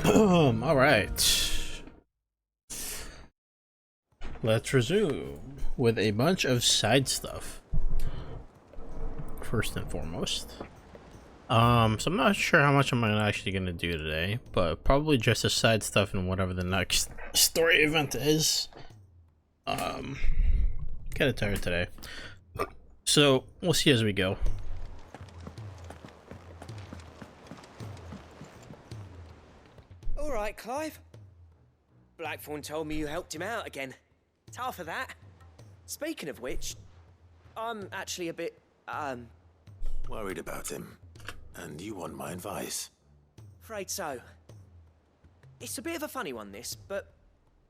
All right. Let's resume with a bunch of side stuff. First and foremost. So I'm not sure how much I'm actually gonna do today, but probably just the side stuff and whatever the next story event is. Kinda tired today. So we'll see as we go. All right, Clive. Blackthorn told me you helped him out again. Tough for that. Speaking of which, I'm actually a bit, Worried about him. And you want my advice? afraid so. It's a bit of a funny one, this, but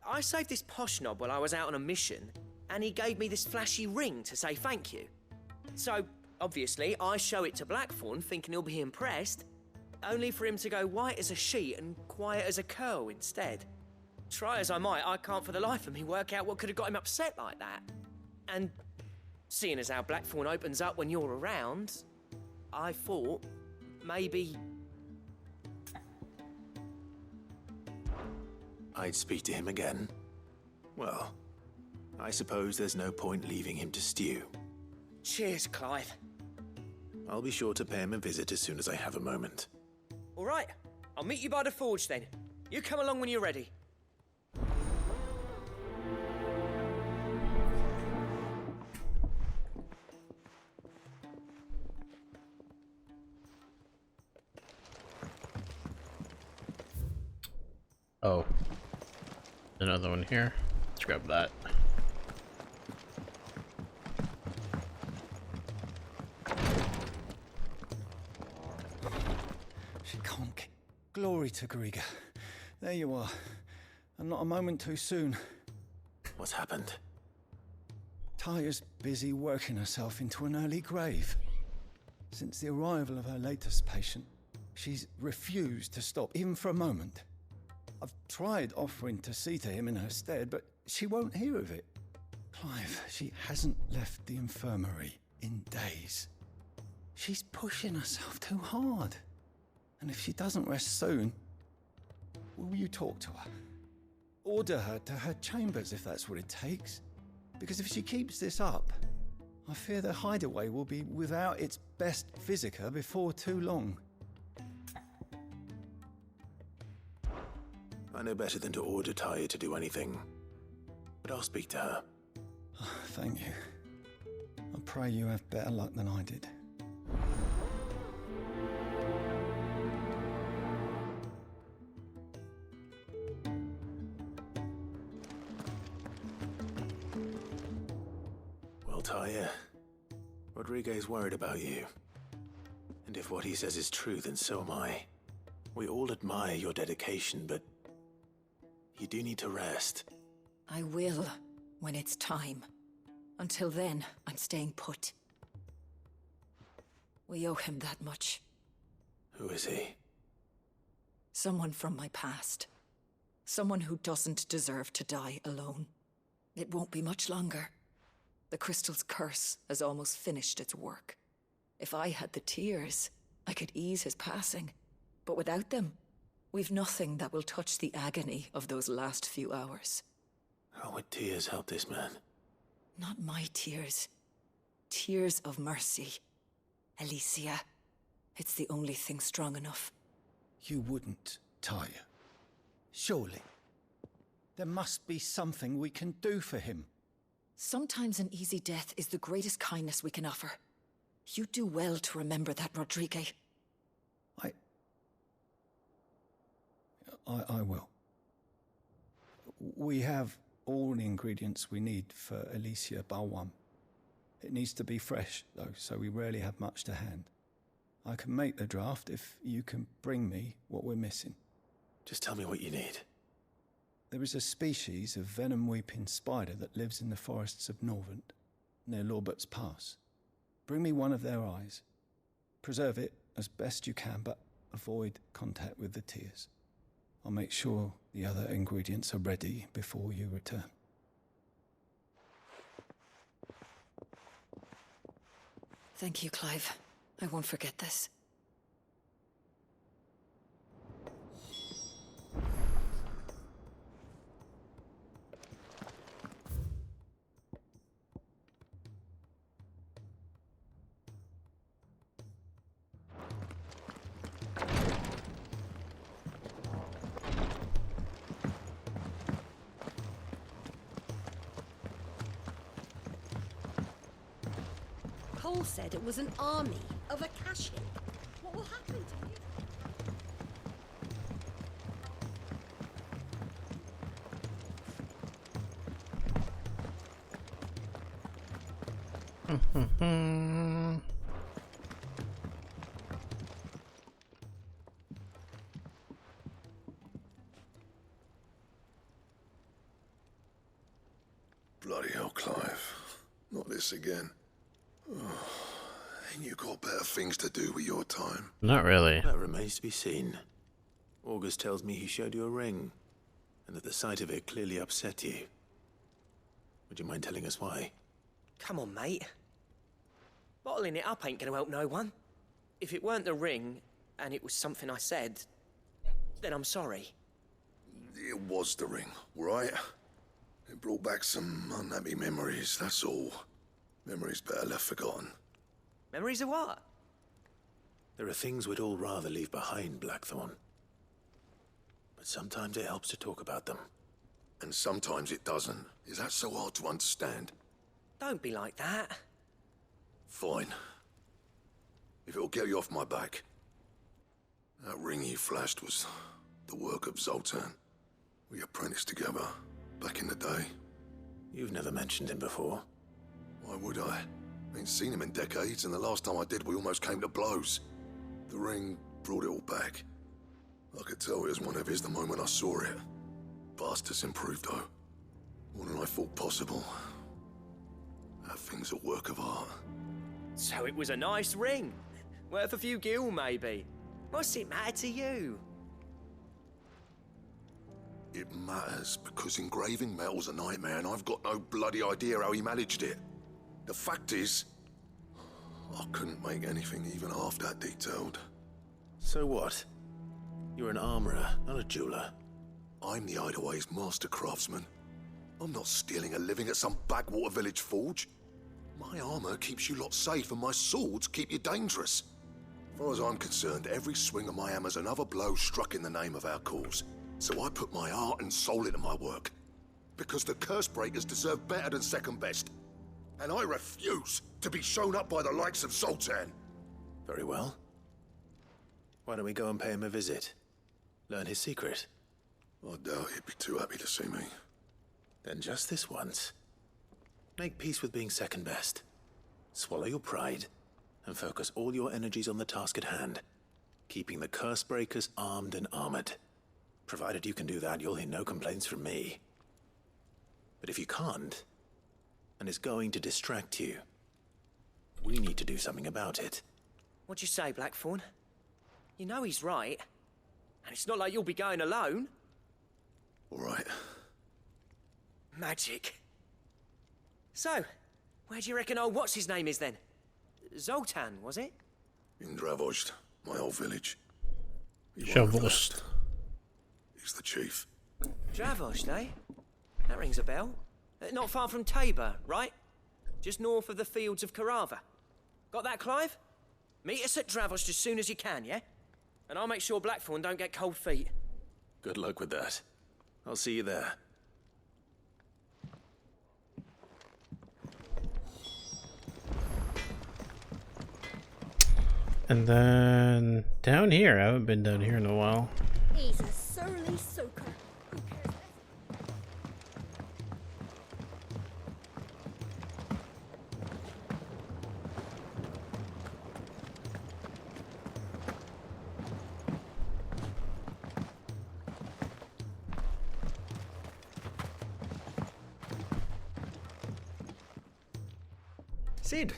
I saved this posh knob while I was out on a mission, and he gave me this flashy ring to say thank you. So, obviously, I show it to Blackthorn thinking he'll be impressed, only for him to go white as a sheet and quiet as a curl instead. Try as I might, I can't for the life of me work out what could have got him upset like that. And seeing as how Blackthorn opens up when you're around, I thought maybe... I'd speak to him again. Well, I suppose there's no point leaving him to stew. Cheers, Clive. I'll be sure to pay him a visit as soon as I have a moment. All right, I'll meet you by the forge then. You come along when you're ready. Oh, another one here. Let's grab that. Conk. Glory to Griga. There you are. And not a moment too soon. What's happened? Taya's busy working herself into an early grave. Since the arrival of her latest patient, she's refused to stop, even for a moment. I've tried offering to see to him in her stead, but she won't hear of it. Clive, she hasn't left the infirmary in days. She's pushing herself too hard. And if she doesn't rest soon, will you talk to her? Order her to her chambers if that's what it takes. Because if she keeps this up, I fear the hideaway will be without its best physica before too long. I know better than to order Taya to do anything. But I'll speak to her. Thank you. I pray you have better luck than I did. Well, Taya, Rodriguez worried about you. And if what he says is true, then so am I. We all admire your dedication, but you do need to rest. I will, when it's time. Until then, I'm staying put. We owe him that much. Who is he? Someone from my past. Someone who doesn't deserve to die alone. It won't be much longer. The crystal's curse has almost finished its work. If I had the tears, I could ease his passing. But without them, we've nothing that will touch the agony of those last few hours. How would tears help this man? Not my tears. Tears of mercy. Alicia, it's the only thing strong enough. You wouldn't, Taya. Surely. There must be something we can do for him. Sometimes an easy death is the greatest kindness we can offer. You do well to remember that, Rodrigue. I will. We have all the ingredients we need for Alicia Balwam. It needs to be fresh, though, so we rarely have much to hand. I can make the draft if you can bring me what we're missing. Just tell me what you need. There is a species of venom-weeping spider that lives in the forests of Norvent, near Lorbert's Pass. Bring me one of their eyes. Preserve it as best you can, but avoid contact with the tears. I'll make sure the other ingredients are ready before you return. Thank you, Clive. I won't forget this. Cole said it was an army of Akashic. What will happen to you? Bloody hell, Clive. Not this again. Ain't you got better things to do with your time? Not really. That remains to be seen. August tells me he showed you a ring, and that the sight of it clearly upset you. Would you mind telling us why? Come on, mate. Bottling it up ain't gonna help no one. If it weren't the ring, and it was something I said, then I'm sorry. It was the ring, right? It brought back some unhappy memories, that's all. Memories better left forgotten. Memories of what? There are things we'd all rather leave behind, Blackthorn. But sometimes it helps to talk about them. And sometimes it doesn't. Is that so hard to understand? Don't be like that. Fine. If it'll get you off my back. That ring you flashed was the work of Zoltan. We apprenticed together, back in the day. You've never mentioned him before. Why would I? Ain't seen him in decades, and the last time I did, we almost came to blows. The ring brought it all back. I could tell it was one of his the moment I saw it. Bastard's improved, though. More than I thought possible. That thing's a work of art. So it was a nice ring. Worth a few gil, maybe. What's it matter to you? It matters because engraving metal's a nightmare, and I've got no bloody idea how he managed it. The fact is, I couldn't make anything even half that detailed. So what? You're an armorer, not a jeweler. I'm the Idaway's master craftsman. I'm not stealing a living at some backwater village forge. My armor keeps you lot safe, and my swords keep you dangerous. As far as I'm concerned, every swing of my hammer's another blow struck in the name of our cause. So I put my heart and soul into my work. Because the curse breakers deserve better than second best. And I refuse to be shown up by the likes of Zoltan. Very well. Why don't we go and pay him a visit? Learn his secret. I doubt he'd be too happy to see me. Then just this once. Make peace with being second best. Swallow your pride, and focus all your energies on the task at hand. Keeping the curse breakers armed and armored. Provided you can do that, you'll hear no complaints from me. But if you can't, and it's going to distract you, we need to do something about it. What'd you say, Blackthorn? You know he's right. And it's not like you'll be going alone. All right. Magic. So, where do you reckon old what's-his-name is then? Zoltan, was it? In Dravozd, my old village. He won't have Shavozd. left. He's the chief. Dravozd, eh? That rings a bell. Not far from Tabor, right? Just north of the fields of Karava. Got that, Clive? Meet us at Dravozd as soon as you can, yeah? And I'll make sure Blackthorn don't get cold feet. Good luck with that. I'll see you there. And then down here, I haven't been down here in a while. He's a surly soaker. Who cares less? Sid,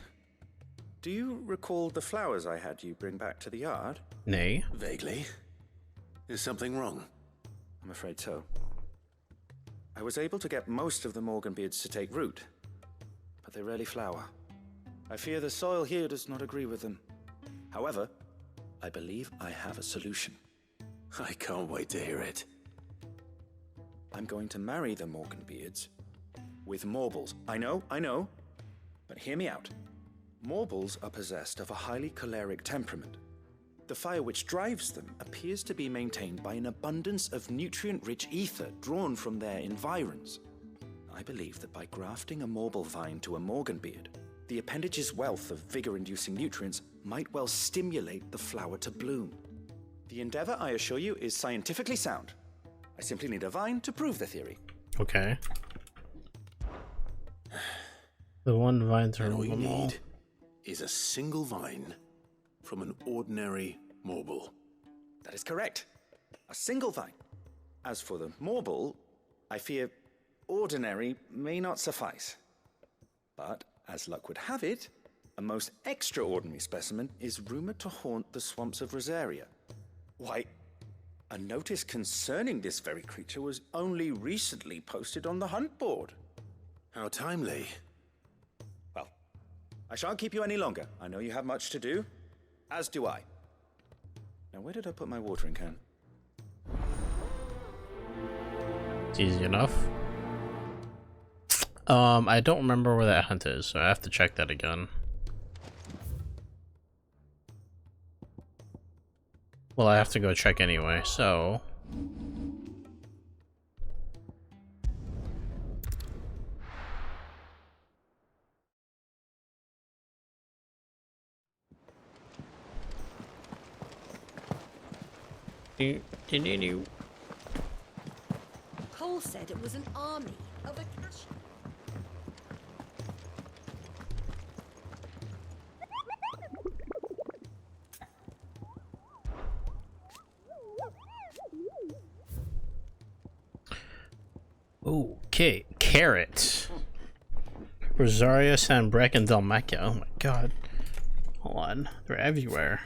do you recall the flowers I had you bring back to the yard? Nay. Vaguely. Is something wrong? I'm afraid so. I was able to get most of the Morganbeards to take root, but they rarely flower. I fear the soil here does not agree with them. However, I believe I have a solution. I can't wait to hear it. I'm going to marry the Morganbeards with Morbles. I know, but hear me out. Morbles are possessed of a highly choleric temperament. The fire which drives them appears to be maintained by an abundance of nutrient-rich ether drawn from their environs. I believe that by grafting a Morble vine to a Morganbeard, The appendage's wealth of vigor-inducing nutrients might well stimulate the flower to bloom. The endeavor, I assure you, is scientifically sound. I simply need a vine to prove the theory. Okay. The one vine to And all you remove them all. need is a single vine from an ordinary morble. That is correct. A single vine. As for the morble, I fear ordinary may not suffice. But, as luck would have it, a most extraordinary specimen is rumored to haunt the swamps of Rosaria. Why, a notice concerning this very creature was only recently posted on the hunt board. How timely. Well, I shan't keep you any longer. I know you have much to do, as do I. Now, where did I put my watering can? It's easy enough. I don't remember where that hunt is, so I have to check that again. Well, I have to go check anyway, so... Cole said it was an army of Akasha. Okay, carrot. Rosaria, Sanbreck, and Dalmacia. Oh my god. Hold on. They're everywhere.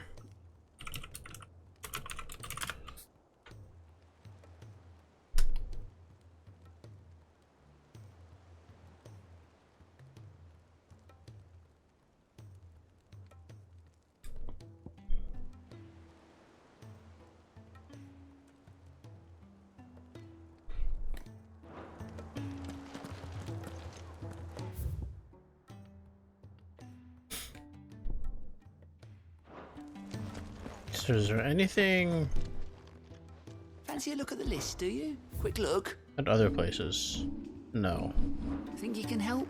So is there anything Fancy a look at the list, do you? Quick look. at other places? No. Think you can help?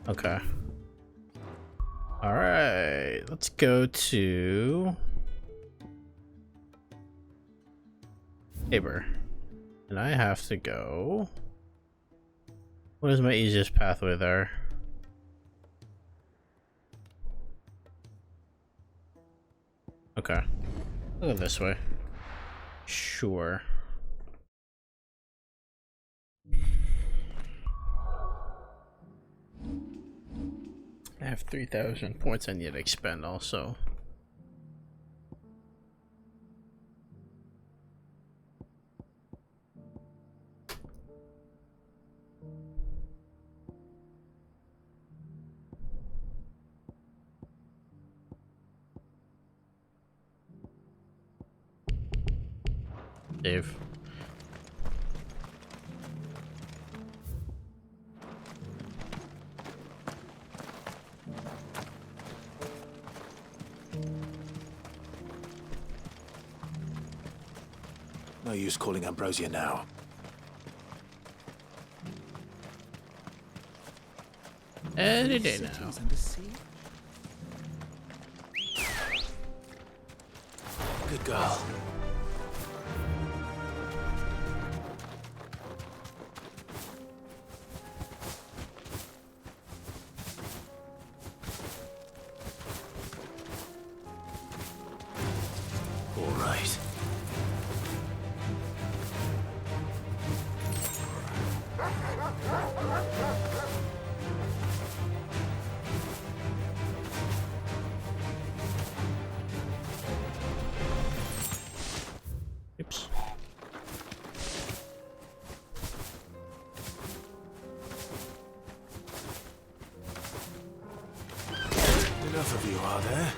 Okay. Alright, let's go to Tabor. And I have to go. What is my easiest pathway there? Okay. I'll go this way. Sure. I have 3,000 points I need to expend also. Dave. No use calling Ambrosia now. Any day now. Good girl. All right. Oops. Enough of you, are there?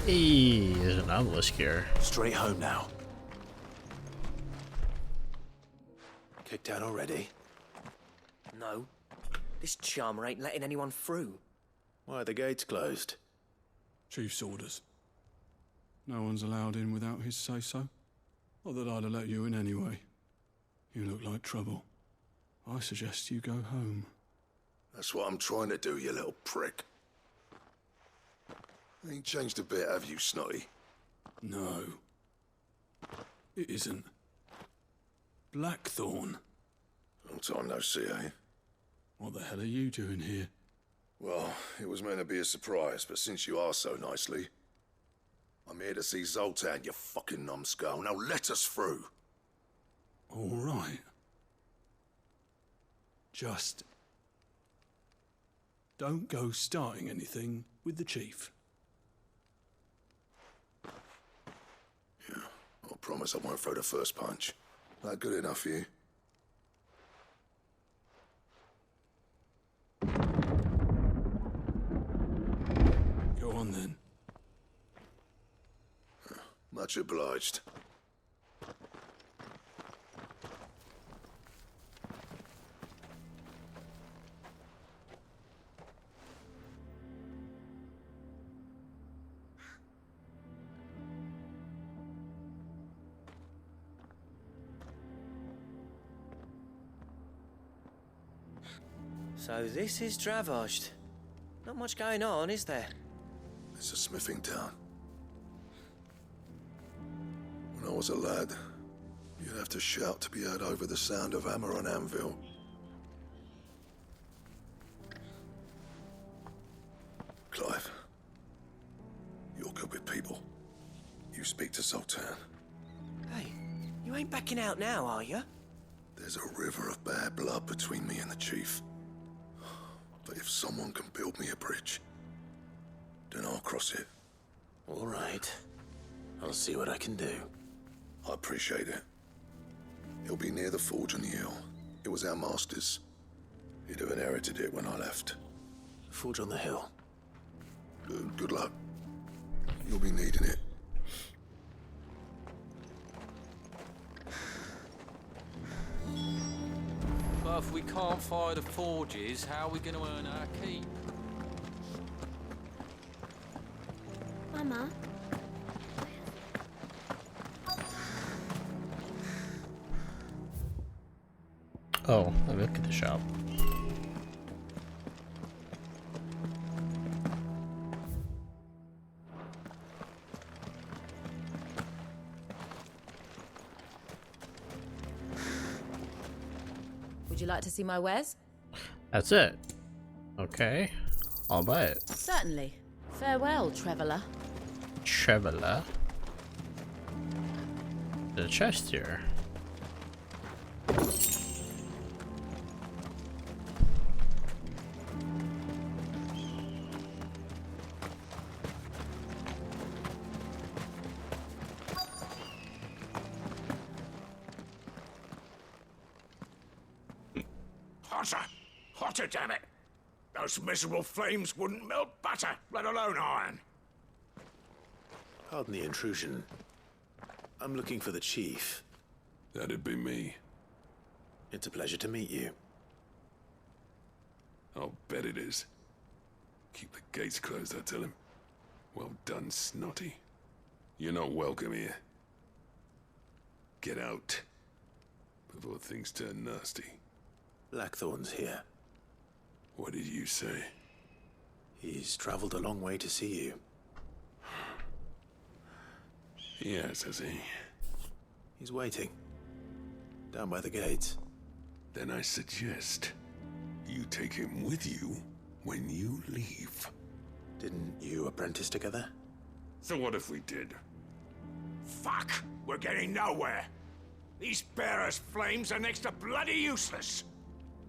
Hey, there's an obelisk here. Straight home now. Kicked out already? No. This charmer ain't letting anyone through. Why are the gates closed? Chief's orders. No one's allowed in without his say-so. Not that I'd have let you in anyway. You look like trouble. I suggest you go home. That's what I'm trying to do, you little prick. Ain't changed a bit, have you, Snotty? No. It isn't. Blackthorn. Long time no see, eh? What the hell are you doing here? Well, it was meant to be a surprise, but since you are so nicely, I'm here to see Zoltan, you fucking numbskull. Now let us through. All right. Just don't go starting anything with the chief. Yeah, I promise I won't throw the first punch. That good enough for you? Go on then. Much obliged. So this is Dravoged. Not much going on, is there? It's a smithing town. When I was a lad, you'd have to shout to be heard over the sound of hammer on anvil. Clive, you're good with people. You speak to Sultan. Hey, you ain't backing out now, are you? There's a river of bad blood between me and the chief. But if someone can build me a bridge, then I'll cross it. All right. I'll see what I can do. I appreciate it. It'll be near the forge on the hill. It was our master's. He'd have inherited it when I left. Forge on the hill. Good luck. You'll be needing it. But if we can't fire the forges, how are we going to earn our keep? Mama. Oh, let me look at the shop. Would you like to see my wares? That's it. Okay, I'll buy it. Certainly. Farewell, traveller. Traveler. The chest here. Hotter! Hotter, damn it! Those miserable flames wouldn't melt butter, let alone iron. Pardon the intrusion. I'm looking for the chief. That'd be me. It's a pleasure to meet you. I'll bet it is. Keep the gates closed, I tell him. Well done, Snotty. You're not welcome here. Get out before things turn nasty. Blackthorn's here. What did you say? He's traveled a long way to see you. Yes, has he? He's waiting. Down by the gates. Then I suggest you take him with you when you leave. Didn't you apprentice together? So what if we did? Fuck! We're getting nowhere! These bearers' flames are next to bloody useless!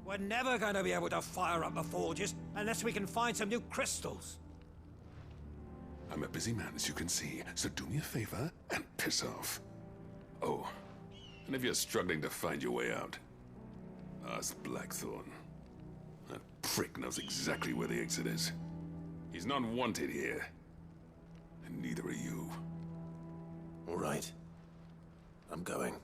We're never going to be able to fire up the forges unless we can find some new crystals. I'm a busy man, as you can see, so do me a favor and piss off. Oh, and if you're struggling to find your way out, ask Blackthorn. That prick knows exactly where the exit is. He's not wanted here, and neither are you. All right. I'm going.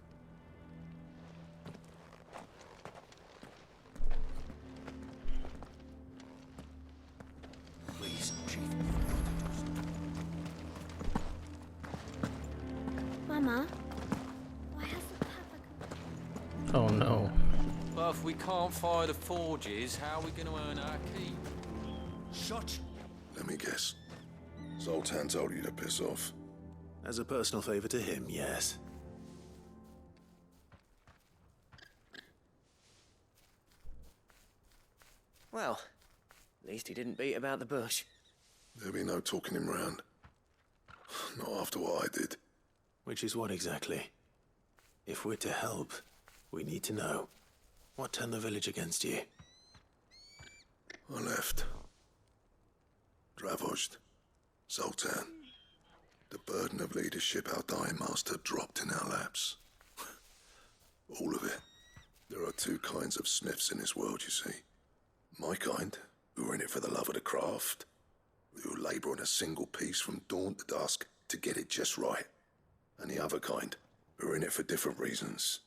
Oh no. But if we can't fire the forges, how are we going to earn our keep? Shut. Let me guess. Zoltan told you to piss off. As a personal favor to him, yes. Well, at least he didn't beat about the bush. There'll be no talking him round. Not after what I did. Which is what exactly? If we're to help, we need to know. What turned the village against you? I left. Dravozd. Zoltan. The burden of leadership our dying master dropped in our laps. All of it. There are two kinds of smiths in this world, you see. My kind, who are in it for the love of the craft, who labour on a single piece from dawn to dusk to get it just right. And the other kind, who are in it for different reasons.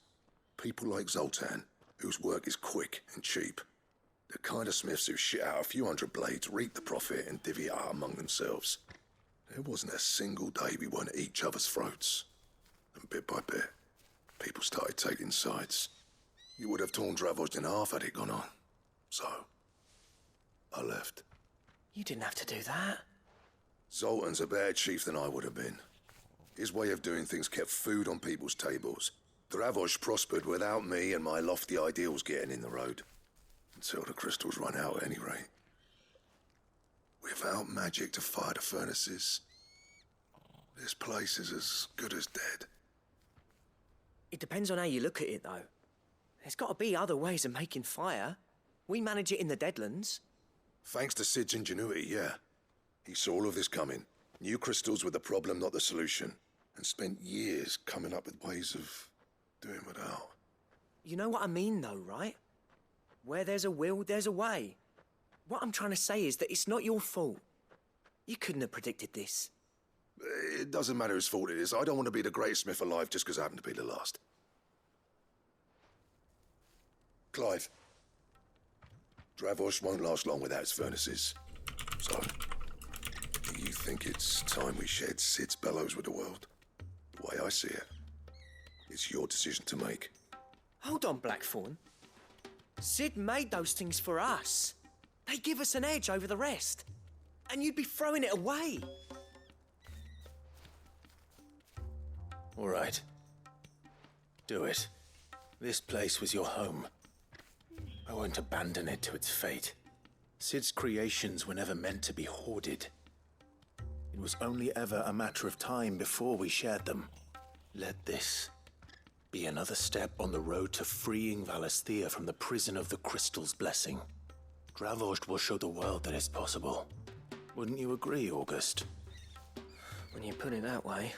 People like Zoltan, whose work is quick and cheap. The kind of smiths who shit out a few hundred blades, reap the profit, and divvy it out among themselves. There wasn't a single day we weren't at each other's throats. And bit by bit, people started taking sides. You would have torn Dravozd in half had it gone on. So, I left. You didn't have to do that. Zoltan's a better chief than I would have been. His way of doing things kept food on people's tables. Dravozd prospered without me and my lofty ideals getting in the road. Until the crystals run out at any rate. Without magic to fire the furnaces, this place is as good as dead. It depends on how you look at it, though. There's got to be other ways of making fire. We manage it in the Deadlands. Thanks to Sid's ingenuity, yeah. He saw all of this coming. Knew crystals were the problem, not the solution. And spent years coming up with ways of doing without. You know what I mean, though, right? Where there's a will, there's a way. What I'm trying to say is that it's not your fault. You couldn't have predicted this. It doesn't matter whose fault it is. I don't want to be the greatest smith alive just because I happen to be the last. Clive. Dravozd won't last long without its furnaces. So, do you think it's time we shared Sid's bellows with the world? The way I see it, it's your decision to make. Hold on, Blackthorn. Sid made those things for us. They give us an edge over the rest. And you'd be throwing it away. All right. Do it. This place was your home. I won't abandon it to its fate. Sid's creations were never meant to be hoarded. It was only ever a matter of time before we shared them. Let this be another step on the road to freeing Valisthea from the prison of the Crystal's blessing. Dravozd will show the world that it's possible. Wouldn't you agree, August? When you put it that way,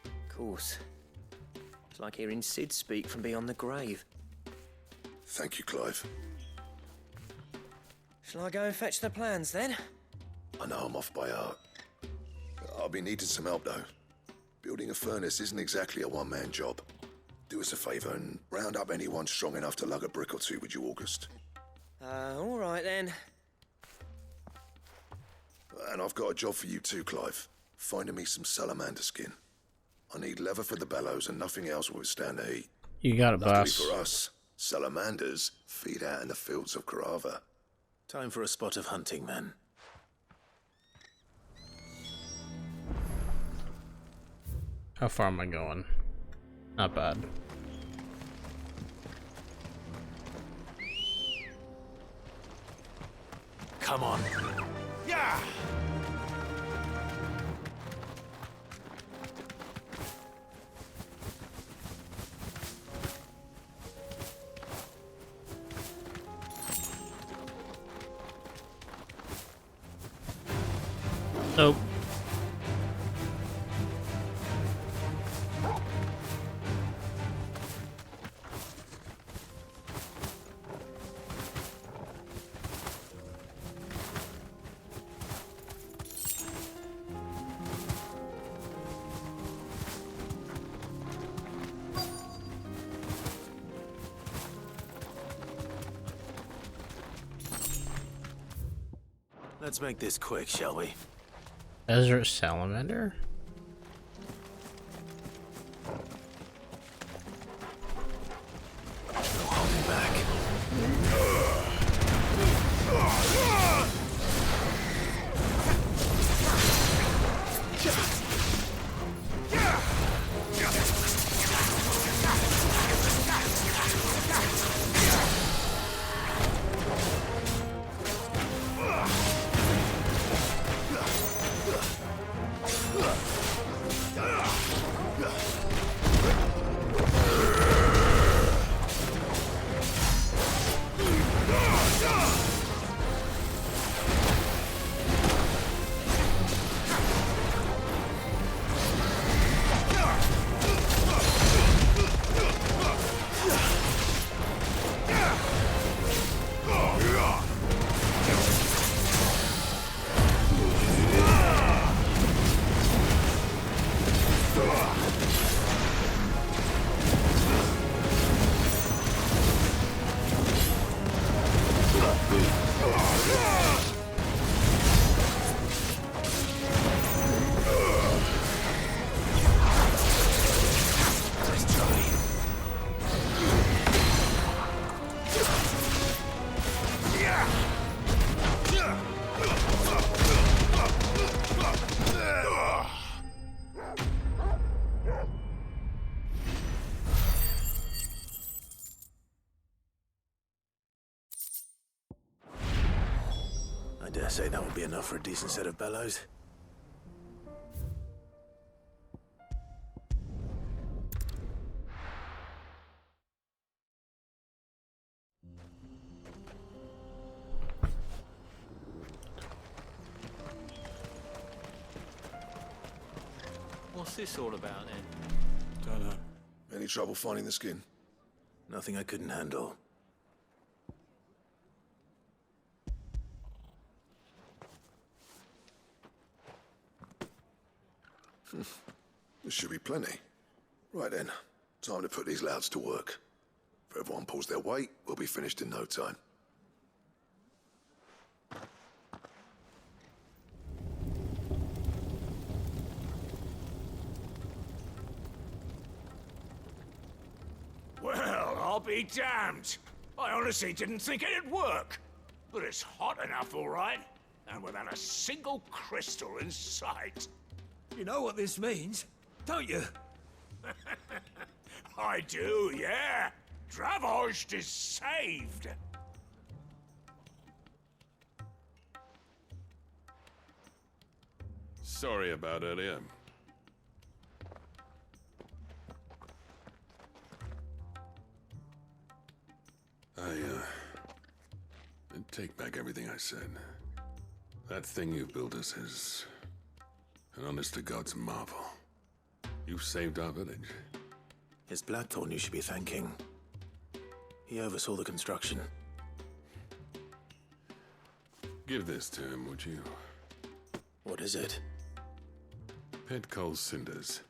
of course. It's like hearing Sid speak from beyond the grave. Thank you, Clive. Shall I go and fetch the plans, then? I know I'm off by heart. I'll be needing some help, though. Building a furnace isn't exactly a one-man job. Do us a favour and round up anyone strong enough to lug a brick or two with you, August. All right, then. And I've got a job for you too, Clive. Finding me some salamander skin. I need leather for the bellows and nothing else will withstand the heat. You got it, Luckily boss. for us, salamanders feed out in the fields of Karava. Time for a spot of hunting, then. How far am I going? Not bad. Come on. Yeah! Nope. Let's make this quick, shall we? Desert salamander? say that would be enough for a decent set of bellows. What's this all about then? Don't know. Any trouble finding the skin? Nothing I couldn't handle. There should be plenty. Right then, time to put these louds to work. If everyone pulls their weight, we'll be finished in no time. Well, I'll be damned. I honestly didn't think it'd work. But it's hot enough, all right. And without a single crystal in sight. You know what this means, don't you? I do, yeah. Dravost is saved. Sorry about earlier. I take back everything I said. That thing you built us is an honest-to-God's marvel. You saved our village. It's Blackthorn you should be thanking. He oversaw the construction. Give this to him, would you? What is it? Pit Coal's cinders.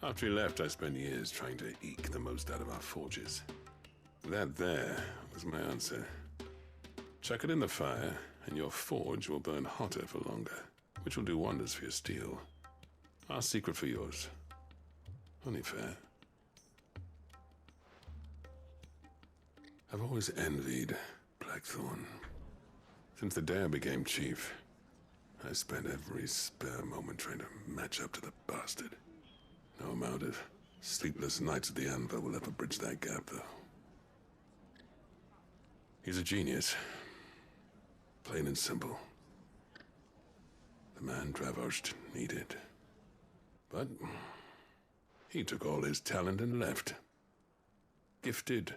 After he left, I spent years trying to eke the most out of our forges. That there was my answer. Chuck it in the fire, and your forge will burn hotter for longer, which will do wonders for your steel. Our secret for yours. Only fair. I've always envied Blackthorn. Since the day I became chief, I spent every spare moment trying to match up to the bastard. No amount of sleepless nights at the anvil will ever bridge that gap, though. He's a genius. Plain and simple. The man Dravost needed. But he took all his talent and left. Gifted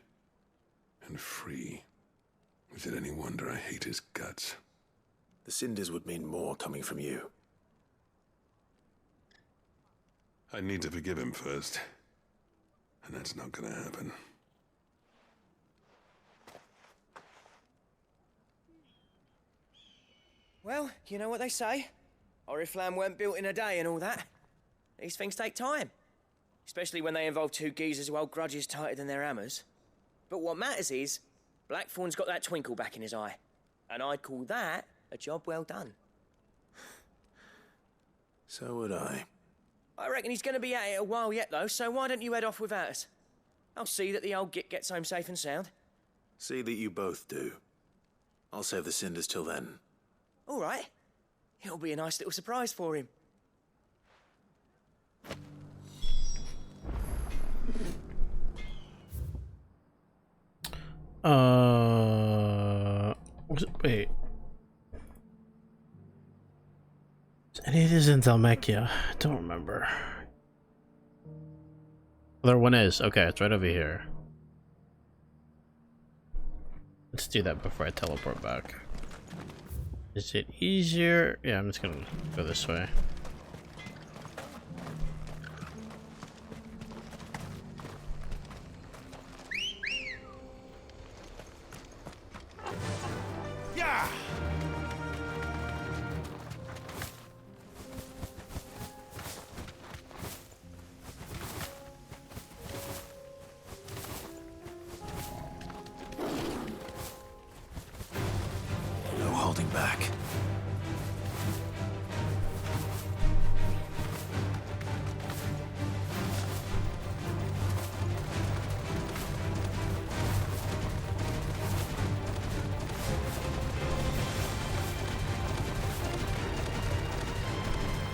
and free. Is it any wonder I hate his guts? The cinders would mean more coming from you. I need to forgive him first. And that's not gonna happen. Well, you know what they say. Oriflamme weren't built in a day and all that. These things take time. Especially when they involve two geezers who hold grudges tighter than their hammers. But what matters is, Blackthorn's got that twinkle back in his eye. And I'd call that a job well done. So would I. I reckon he's going to be at it a while yet, though, so why don't you head off without us? I'll see that the old git gets home safe and sound. See that you both do. I'll save the cinders till then. All right. It'll be a nice little surprise for him. Wait. Is any of this in Dalmekia? I don't remember. Other one is. Okay, it's right over here. Let's do that before I teleport back. Is it easier? Yeah, I'm just gonna go this way. Yeah! No holding back.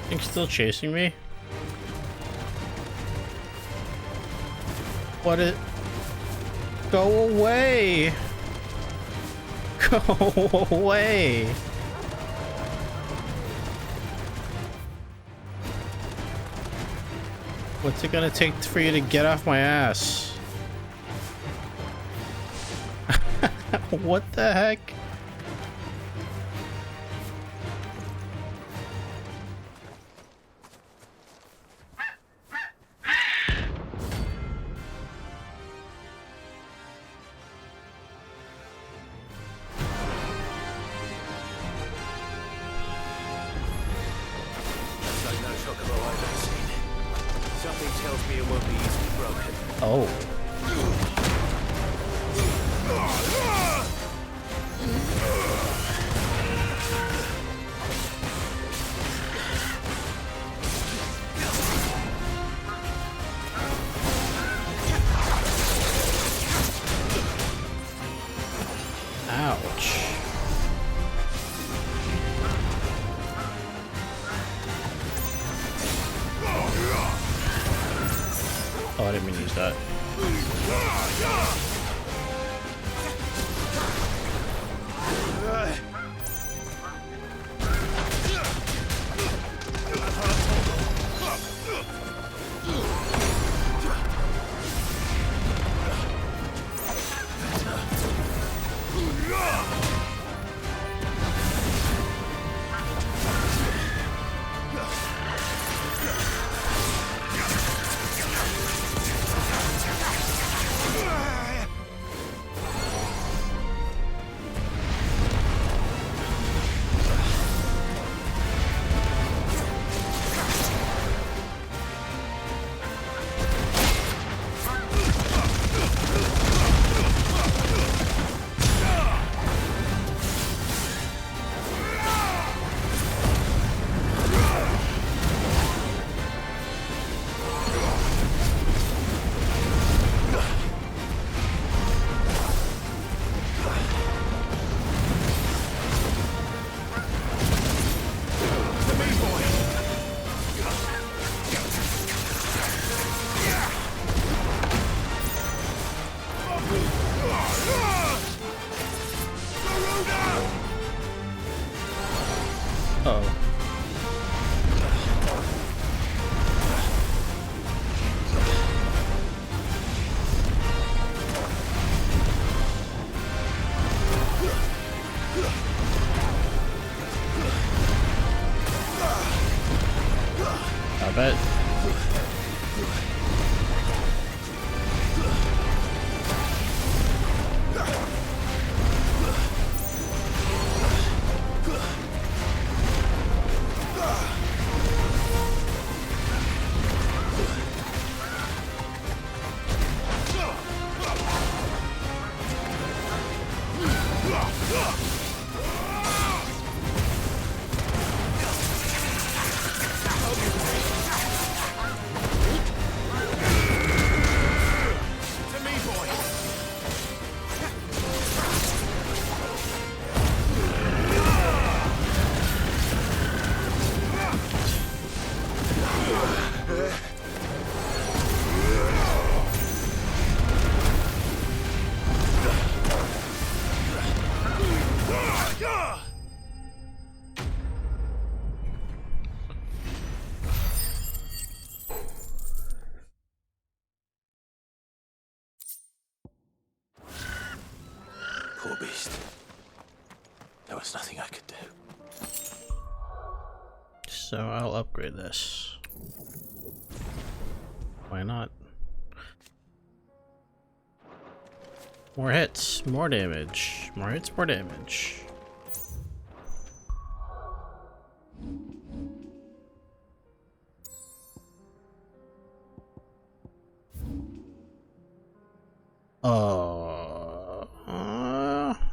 Thing's still chasing me? What it? Go away! Go away! What's it gonna take for you to get off my ass? What the heck? Something tells me it won't be easily broken. Oh. Ouch. Oh, I didn't mean to use that. Bet. Poor beast. There was nothing I could do. So I'll upgrade this. Why not? More hits, more damage. More hits, more damage.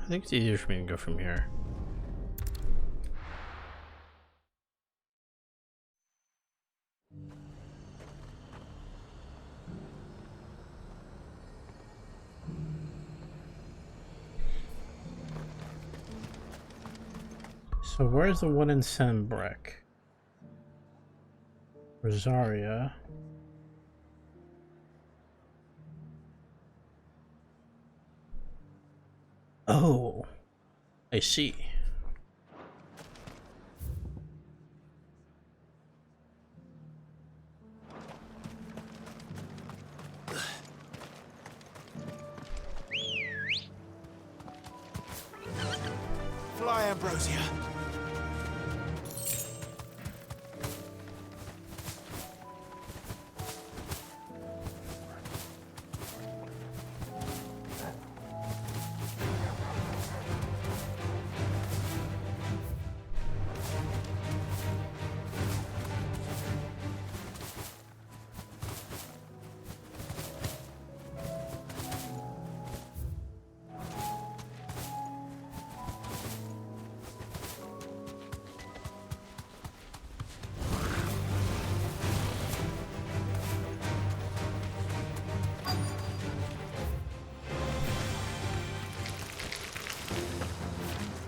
I think it's easier for me to go from here. So where's the one in Sembreck? Rosaria. Oh, I see. Ambrosia.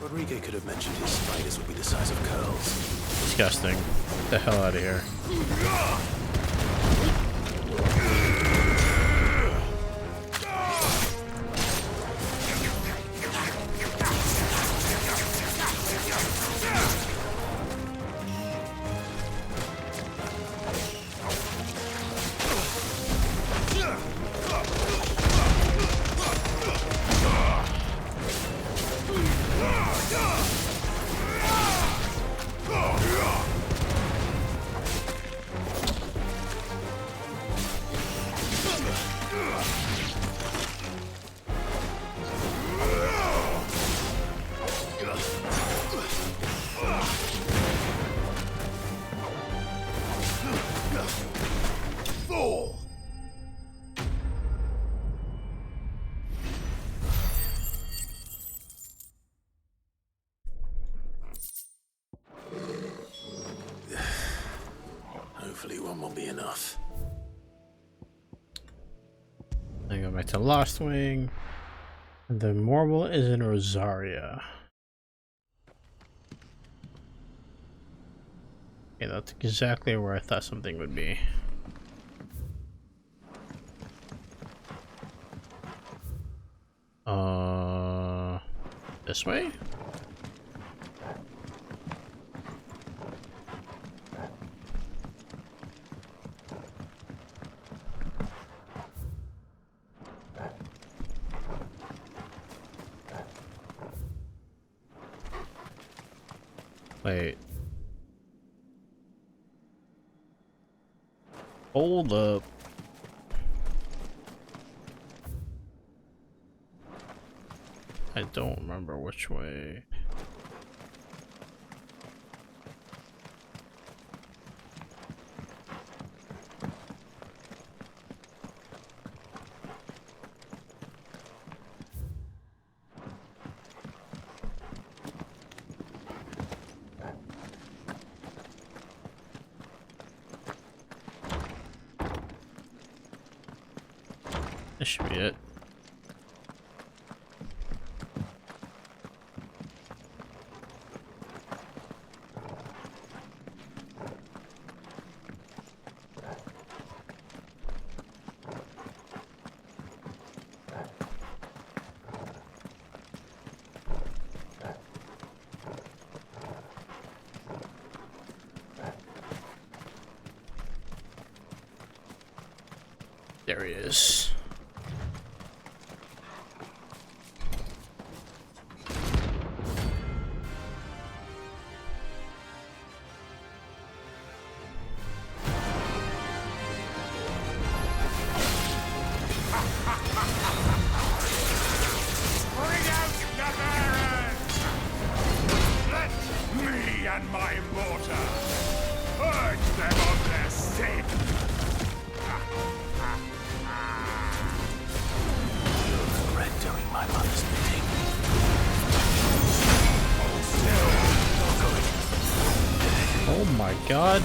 Rodriguez could have mentioned his spiders would be the size of curls. Disgusting. Get the hell out of here. Hopefully one won't be enough. Then go back to Lost Wing. And the marble is in Rosaria. Okay, that's exactly where I thought something would be. This way? Wait. Hold up. I don't remember which way. This should be it. There he is. Bring out the Baron! Let me and my mortar purge them of their sin! You'll regret doing my mother's bidding. Oh my god.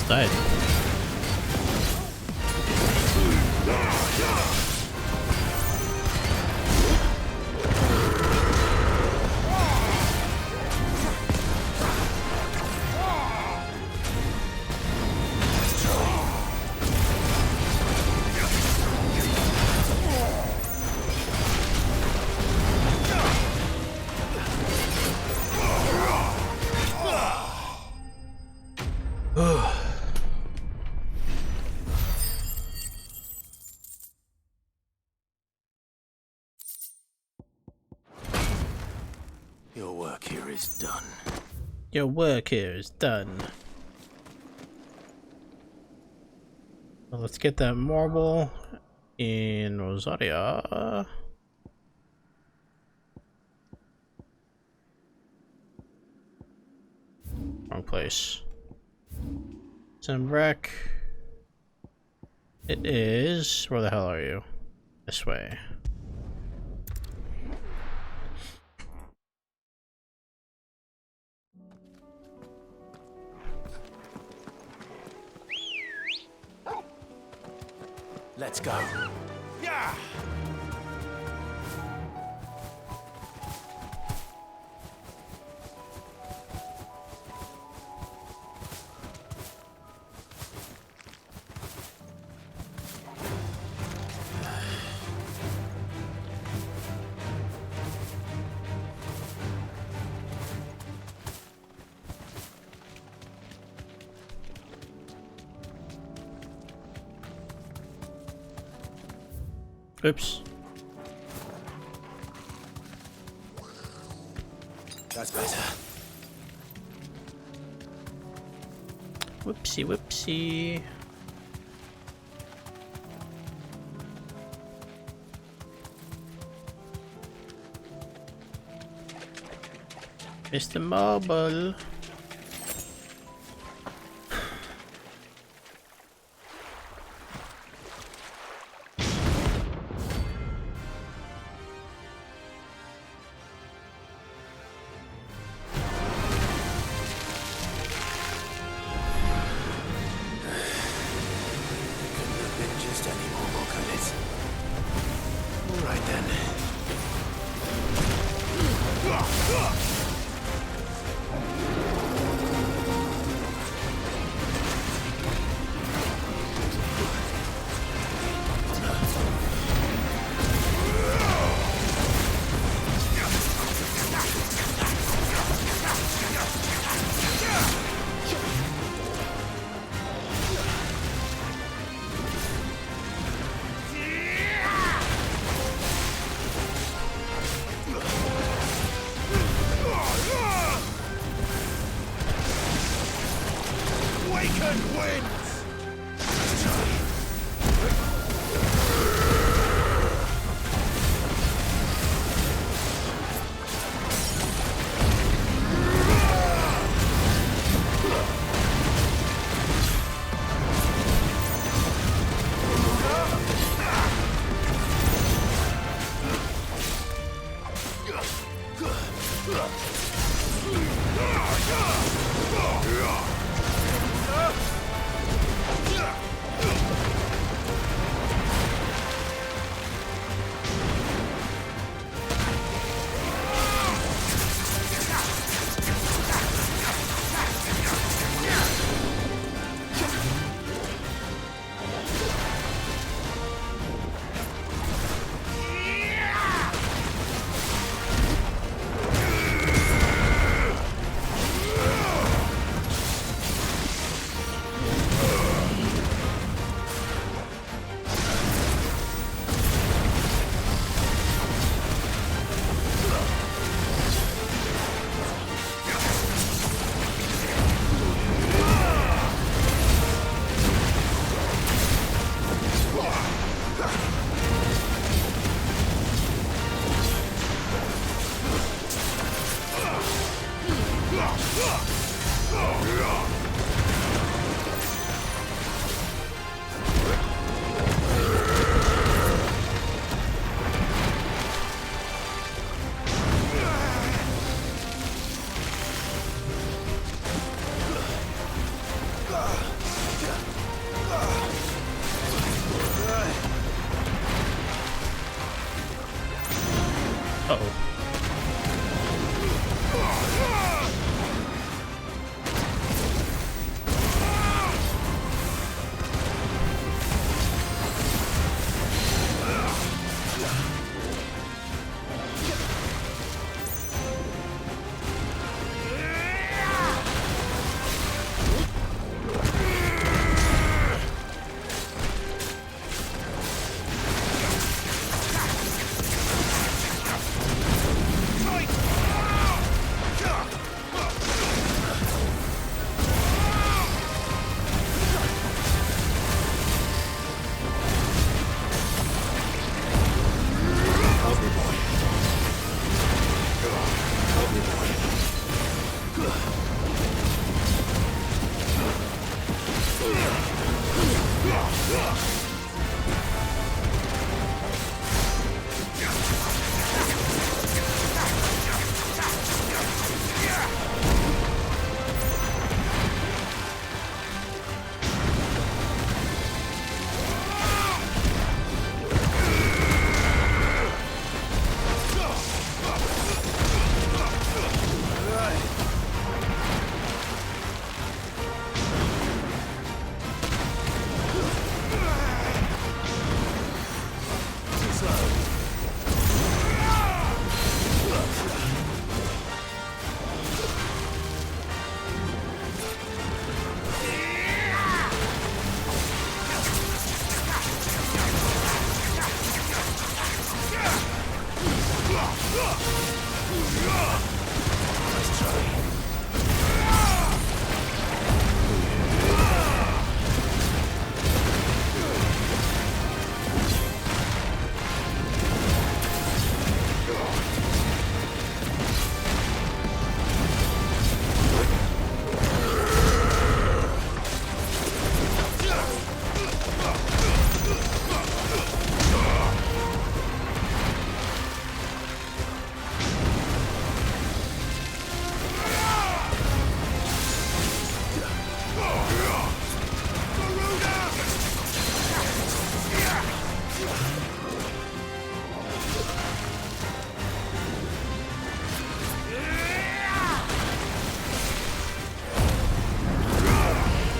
almost died. Your work here is done. Your work here is done. Well, let's get that marble in Rosaria. Wrong place. Zembrek. It is. Where the hell are you? This way. Let's go. Yeah! Oops. That's better. Whoopsie whoopsie. Mr. Marble.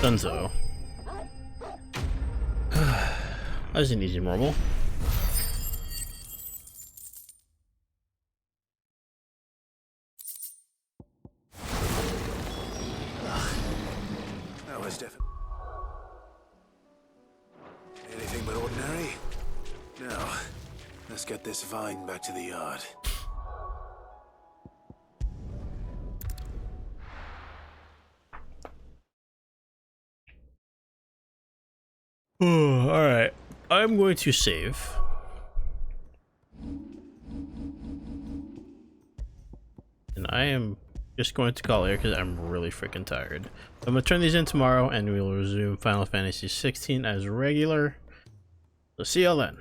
Dunzo. That's an easy marble. That was definitely anything but ordinary. Now, let's get this vine back to the yard. Alright, I'm going to save. And I am just going to call it here because I'm really freaking tired. I'm going to turn these in tomorrow and we will resume Final Fantasy 16 as regular. So see y'all then.